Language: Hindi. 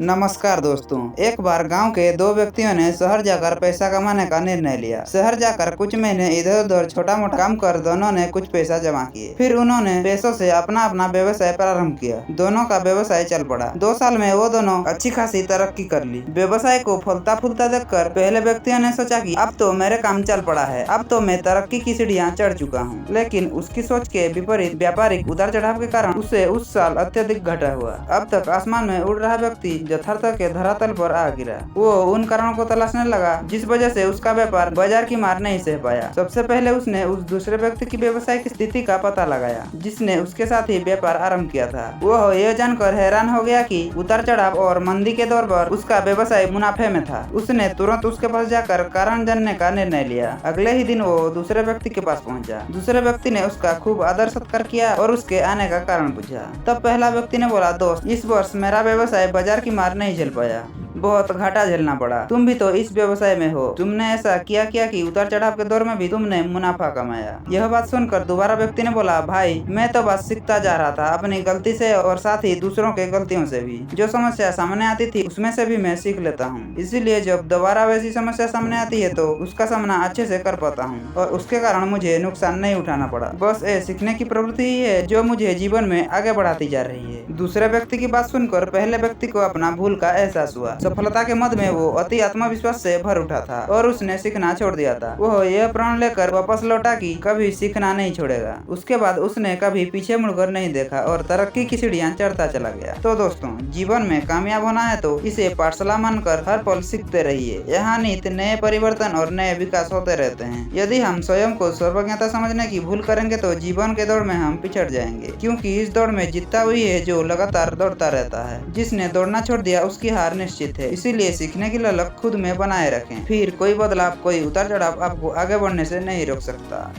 नमस्कार दोस्तों। एक बार गांव के दो व्यक्तियों ने शहर जाकर पैसा कमाने का निर्णय लिया। शहर जाकर कुछ महीने इधर उधर छोटा मोटा काम कर दोनों ने कुछ पैसा जमा किए। फिर उन्होंने पैसों से अपना अपना व्यवसाय प्रारंभ किया। दोनों का व्यवसाय चल पड़ा। 2 साल में वो दोनों अच्छी खासी तरक्की कर ली। व्यवसाय को फलता फूलता देखकर पहले व्यक्तियों ने सोचा कि अब तो मेरे काम चल पड़ा है, अब तो मैं तरक्की की सीढ़ियां चढ़ चुका हूँ। लेकिन उसकी सोच के विपरीत व्यापारिक उतार चढ़ाव के कारण उसे उस साल अत्यधिक घाटा हुआ। अब तक आसमान में उड़ रहा व्यक्ति यथार्थ के धरातल पर आ गिरा। वो उन कारणों को तलाशने लगा जिस वजह से उसका व्यापार बाजार की मार नहीं सह पाया। सबसे पहले उसने उस दूसरे व्यक्ति की व्यवसाय की स्थिति का पता लगाया जिसने उसके साथ ही व्यापार आरंभ किया था। वो यह जानकर हैरान हो गया कि उतार चढ़ाव और मंदी के दौर पर उसका व्यवसाय मुनाफे में था। उसने तुरंत उसके पास जाकर कारण जानने का निर्णय लिया। अगले ही दिन वो दूसरे व्यक्ति के पास पहुंचा। दूसरे व्यक्ति ने उसका खूब आदर सत्कार किया और उसके आने का कारण पूछा। तब पहला व्यक्ति ने बोला, दोस्त, इस वर्ष मेरा व्यवसाय बाजार की मार नहीं झेल पाया, बहुत घाटा झेलना पड़ा। तुम भी तो इस व्यवसाय में हो। तुमने ऐसा किया कि उतार चढ़ाव के दौर में भी तुमने मुनाफा कमाया। यह बात सुनकर दोबारा व्यक्ति ने बोला, भाई, मैं तो बस सीखता जा रहा था अपनी गलती से और साथ ही दूसरों के गलतियों से भी। जो समस्या सामने आती थी उसमें से भी मैं सीख लेता हूँ। इसीलिए जब दोबारा वैसी समस्या सामने आती है तो उसका सामना अच्छे से कर पाता हूँ और उसके कारण मुझे नुकसान नहीं उठाना पड़ा। बस ये सीखने की प्रवृत्ति ही है जो मुझे जीवन में आगे बढ़ाती जा रही है। दूसरे व्यक्ति की बात सुनकर पहले व्यक्ति को अपना भूल का एहसास हुआ। सफलता के मद में वो अति आत्मविश्वास से भर उठा था और उसने सीखना छोड़ दिया था। वो यह प्रण लेकर वापस लौटा कि कभी सीखना नहीं छोड़ेगा। उसके बाद उसने कभी पीछे मुड़कर नहीं देखा और तरक्की की सीढ़ियां चढ़ता चला गया। तो दोस्तों, जीवन में कामयाब होना है तो इसे पाठशाला मानकर हर पल सीखते रहिए। यहाँ नित्य नए परिवर्तन और नए विकास होते रहते हैं। यदि हम स्वयं को सर्वज्ञता समझने की भूल करेंगे तो जीवन के दौड़ में हम पिछड़ जाएंगे, क्योंकि इस दौड़ में जीतता हुई है जो लगातार दौड़ता रहता है। जिसने दौड़ना छोड़ दिया उसकी हार निश्चित है। इसीलिए सीखने की ललक खुद में बनाए रखें। फिर कोई बदलाव, कोई उतार चढ़ाव आपको आगे बढ़ने से नहीं रोक सकता।